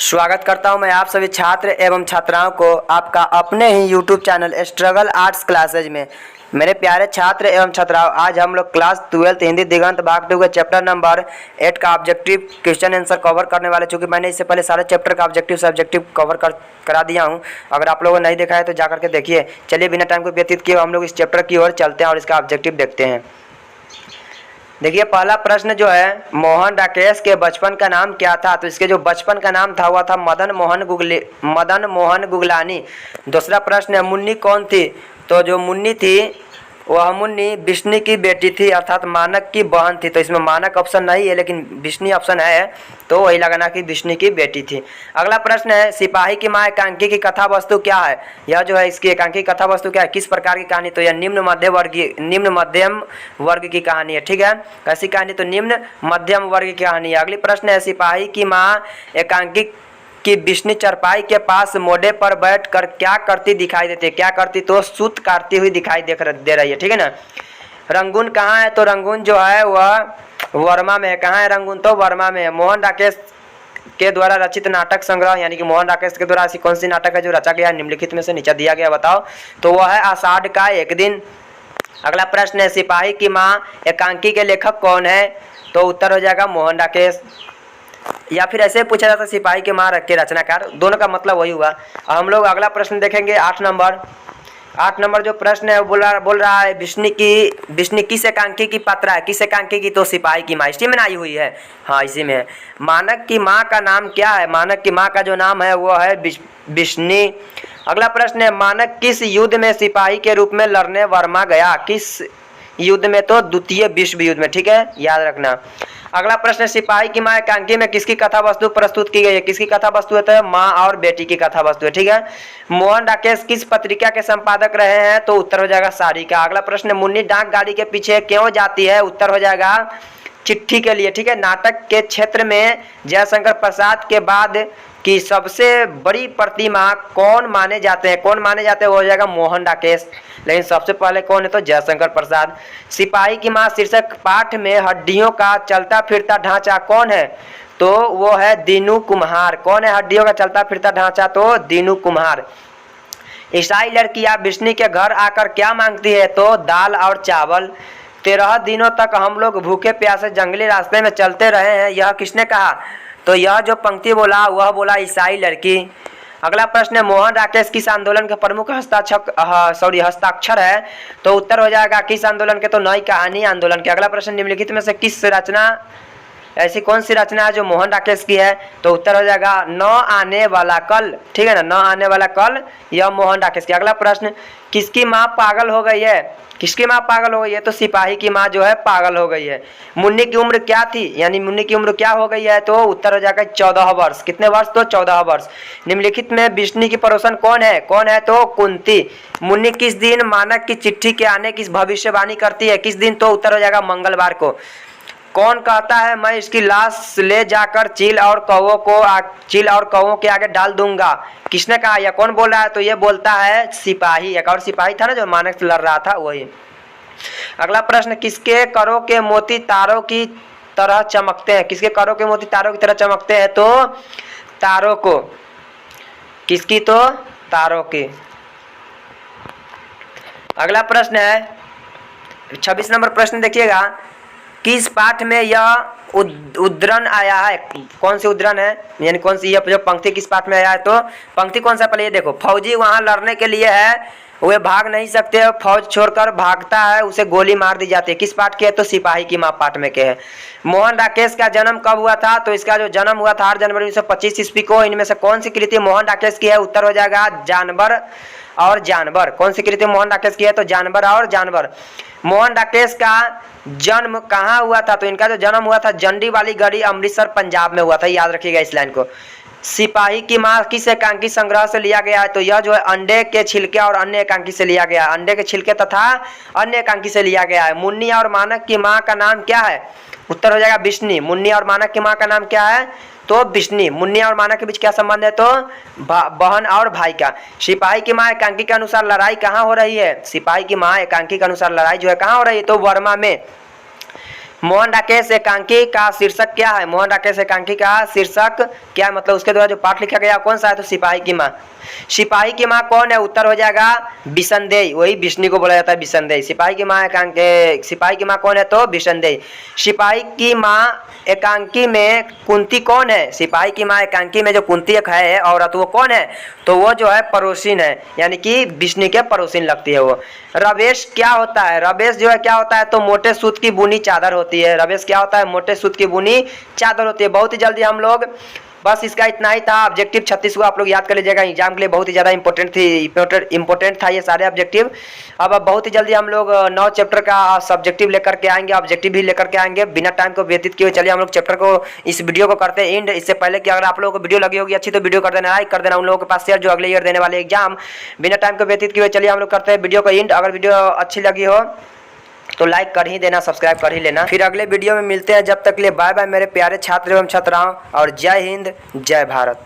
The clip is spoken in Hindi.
स्वागत करता हूं मैं आप सभी छात्र एवं छात्राओं को आपका अपने ही YouTube channel struggle arts classes में। मेरे प्यारे छात्र एवं छात्राओं, आज हम लोग क्लास 12 हिंदी दिगंत भाग 2 के चैप्टर नंबर 8 का ऑब्जेक्टिव क्वेश्चन आंसर कवर करने वाले। चूँकि मैंने इससे पहले सारे चैप्टर का ऑब्जेक्टिव सब्जेक्टिव कवर करा दिया हूं। अगर आप लोगों ने नहीं देखा है तो जा करके देखिए। चलिए बिना टाइम को व्यतीत किए हम लोग इस चैप्टर की ओर चलते हैं और इसका ऑब्जेक्टिव देखते हैं। देखिए, पहला प्रश्न जो है, मोहन राकेश के बचपन का नाम क्या था? तो इसके जो बचपन का नाम था वह था मदन मोहन गुगलानी। दूसरा प्रश्न है, मुन्नी कौन थी? तो जो मुन्नी थी वह मुन्नी विष्णु की बेटी थी, अर्थात मानक की बहन थी। तो इसमें मानक ऑप्शन नहीं है लेकिन विष्णु ऑप्शन है, तो वही लगाना कि विष्णु की बेटी थी। अगला प्रश्न है, सिपाही की माँ एकांकी की कथा वस्तु क्या है? यह जो है इसकी एकांकी कथा वस्तु क्या है, किस प्रकार की कहानी? तो यह निम्न मध्यम वर्ग की कहानी है। ठीक है, कैसी कहानी? तो निम्न मध्यम वर्ग की कहानी है। अगली प्रश्न है, सिपाही की माँ एकांकी कि विष्णु चरपाई के पास मोढ़े पर बैठकर क्या करती दिखाई देती है? क्या करती? तो सूत काटती हुई दिखाई दे रही है। ठीक है ना। रंगून कहाँ है? तो रंगून जो है वह वर्मा में है। कहाँ है रंगून? तो वर्मा में है। मोहन राकेश के द्वारा रचित नाटक संग्रह, यानी कि मोहन राकेश के द्वारा ऐसी कौन सी नाटक है जो रचा गया है? निम्नलिखित में से नीचे दिया गया, बताओ। तो वह है आषाढ़ का एक दिन। अगला प्रश्न है, सिपाही की माँ एकांकी के लेखक कौन है? तो उत्तर हो जाएगा मोहन राकेश। या फिर ऐसे पूछा जाता है सिपाही के माँ के रचनाकार, दोनों का मतलब वही हुआ। हम लोग अगला प्रश्न देखेंगे 8 नंबर जो प्रश्न है वो बोल रहा है, विष्णु किस एकांकी की पात्रा है? किस एकांकी की? तो सिपाही की माँ। इसी में आई हुई है, हाँ इसी में है। मानक की माँ का नाम क्या है? मानक की माँ का जो नाम है वो है विष्णु। अगला प्रश्न है, मानक किस युद्ध में सिपाही के रूप में लड़ने वर्मा गया? किस युद्ध में? तो द्वितीय विश्व युद्ध में। ठीक है, याद रखना। अगला प्रश्न, सिपाही की माँ एकांकी में किसकी कथा वस्तु प्रस्तुत की गई है? किसकी कथा वस्तु है? तो माँ और बेटी की कथा वस्तु है। ठीक है। मोहन राकेश किस पत्रिका के संपादक रहे हैं? तो उत्तर हो जाएगा सारी का। अगला प्रश्न, मुन्नी डाक गाड़ी के पीछे क्यों जाती है? उत्तर हो जाएगा चिट्ठी के लिए। ठीक है। नाटक के क्षेत्र में जयशंकर प्रसाद के बाद की सबसे बड़ी प्रतिमा कौन माने जाते हैं? कौन माने जाते हैं? वो हो जाएगा मोहन राकेश। लेकिन सबसे पहले कौन है? तो जयशंकर प्रसाद। सिपाही की माँ शीर्षक पाठ में हड्डियों का चलता फिरता ढांचा कौन है? तो वो है दीनू कुम्हार। कौन है हड्डियों का चलता फिरता ढांचा? तो दीनू कुम्हार। ईसाई लड़कियां विष्णु के घर आकर क्या मांगती है? तो दाल और चावल। 13 दिनों तक हम लोग भूखे प्यासे जंगली रास्ते में चलते रहे हैं, यह किसने कहा? तो यह जो पंक्ति बोला वह बोला ईसाई लड़की। अगला प्रश्न है, मोहन राकेश किस आंदोलन के प्रमुख हस्ताक्षर है? तो उत्तर हो जाएगा किस आंदोलन के? तो नई कहानी आंदोलन के। अगला प्रश्न, निम्नलिखित में से किस रचना ऐसी कौन सी रचना है जो मोहन राकेश की है? तो उत्तर हो जाएगा न आने वाला कल। ठीक है ना, न आने वाला कल, यह मोहन राकेश की। अगला प्रश्न, किसकी माँ पागल हो गई है? किसकी माँ पागल हो गई है? तो सिपाही की माँ जो है पागल हो गई है। मुन्नी की उम्र क्या थी? यानी मुन्नी की उम्र क्या हो गई है? तो उत्तर हो जाएगा 14 वर्ष। कितने वर्ष? तो 14 वर्ष। निम्नलिखित में विष्णु की पड़ोसन कौन है? कौन है? तो कुंती। मुन्नी किस दिन मानक की चिट्ठी के आने की भविष्यवाणी करती है? किस दिन? तो उत्तर हो जाएगा मंगलवार को। कौन कहता है मैं इसकी लाश ले जाकर चील और कौवों के आगे डाल दूंगा? किसने कहा? या कौन बोल रहा है? तो ये बोलता है सिपाही। एक और सिपाही था ना जो मानक से लड़ रहा था, वही। अगला प्रश्न, किसके करों के मोती तारों की तरह चमकते हैं? किसके करों के मोती तारों की तरह चमकते हैं? तो तारों को। किसकी? तो तारों की। अगला प्रश्न है 26 नंबर प्रश्न देखिएगा, किस पाठ में यह उद्धरण आया है? कौन सी उद्धरण है, यानी कौन सी यह जो पंक्ति किस पाठ में आया है? तो पंक्ति कौन सा? पहले ये देखो, फौजी वहां लड़ने के लिए है, वे भाग नहीं सकते, फौज छोड़कर भागता है, उसे गोली मार दी जाती है। किस पाठ के है? तो सिपाही की माँ पाठ में के है। मोहन राकेश का जन्म कब हुआ था? तो इसका जो जन्म हुआ था 8 जनवरी 1925 ईस्वी को। इनमें से कौन सी कृति मोहन राकेश की है? उत्तर हो जाएगा जानवर और जानवर। कौन सी कृति मोहन राकेश की है? तो जानवर और जानवर। मोहन राकेश का जन्म कहाँ हुआ था? तो इनका जो जन्म हुआ था जंडी वाली गढ़ी, अमृतसर, पंजाब में हुआ था। याद रखिएगा इस लाइन को। सिपाही की माँ किस एकांकी संग्रह से लिया गया है? तो यह जो है अंडे के छिलके और अन्य एकांकी से लिया गया है। अंडे के छिलके तथा अन्य एकांकी से लिया गया है। मुन्नी और मानक की माँ का नाम क्या है? उत्तर हो जाएगा विष्णु। मुन्नी और मानक की माँ का नाम क्या है? तो विष्णु। मुन्नी और मानक के बीच क्या संबंध है? तो बहन और भाई का। सिपाही की माँ एकांकी के अनुसार लड़ाई कहाँ हो रही है? सिपाही की माँ एकांकी के अनुसार लड़ाई जो है कहाँ हो रही है? तो वर्मा में। मोहन राकेश एकांकी का शीर्षक क्या है? मोहन राकेश एकांकी का शीर्षक क्या है, मतलब उसके द्वारा जो पाठ लिखा गया कौन सा है? तो सिपाही की माँ। सिपाही की माँ कौन है? उत्तर हो जाएगा बिसनदेई, वही विष्णु को बोला जाता है बिसनदेई। सिपाही की माँ सिपाही की माँ कौन है? तो बिसनदेई। सिपाही की माँ एकांकी में कुंती कौन है? सिपाही की माँ एकांकी में जो कुंती एक है औरत, वो कौन है? तो वो जो है पड़ोसिन है, यानी कि विष्णु के पड़ोसिन लगती है वो। रवेश क्या होता है? रवेश जो है क्या होता है? तो मोटे सूत की बुनी चादर होती है। रवेश क्या होता है? मोटे सूत की बुनी चादर होती है। बहुत ही जल्दी हम लोग, बस इसका इतना ही था। ऑब्जेक्टिव 36 को आप लोग याद कर लीजिएगा, एग्जाम के लिए बहुत ही ज़्यादा इंपॉर्टेंट था ये सारे ऑब्जेक्टिव। अब बहुत ही जल्दी हम लोग 9 चैप्टर का सब्जेक्टिव लेकर के आएंगे, ऑब्जेक्टिव भी लेकर के आएंगे। बिना टाइम को व्यतीत किए चलिए हम लोग चैप्टर को, इस वीडियो को करते हैं एंड। इससे पहले कि अगर आप लोगों को वीडियो लगी होगी अच्छी तो वीडियो कर देना, लाइक कर देना उन लोगों के पास शेयर जो अगले ईयर देने वाले एग्जाम। बिना टाइम को व्यतीत किए चलिए हम लोग करते हैं वीडियो को एंड। अगर वीडियो अच्छी लगी हो तो लाइक कर ही देना, सब्सक्राइब कर ही लेना। फिर अगले वीडियो में मिलते हैं, जब तक के लिए बाय बाय मेरे प्यारे छात्र एवं छात्राओं, और जय हिंद जय भारत।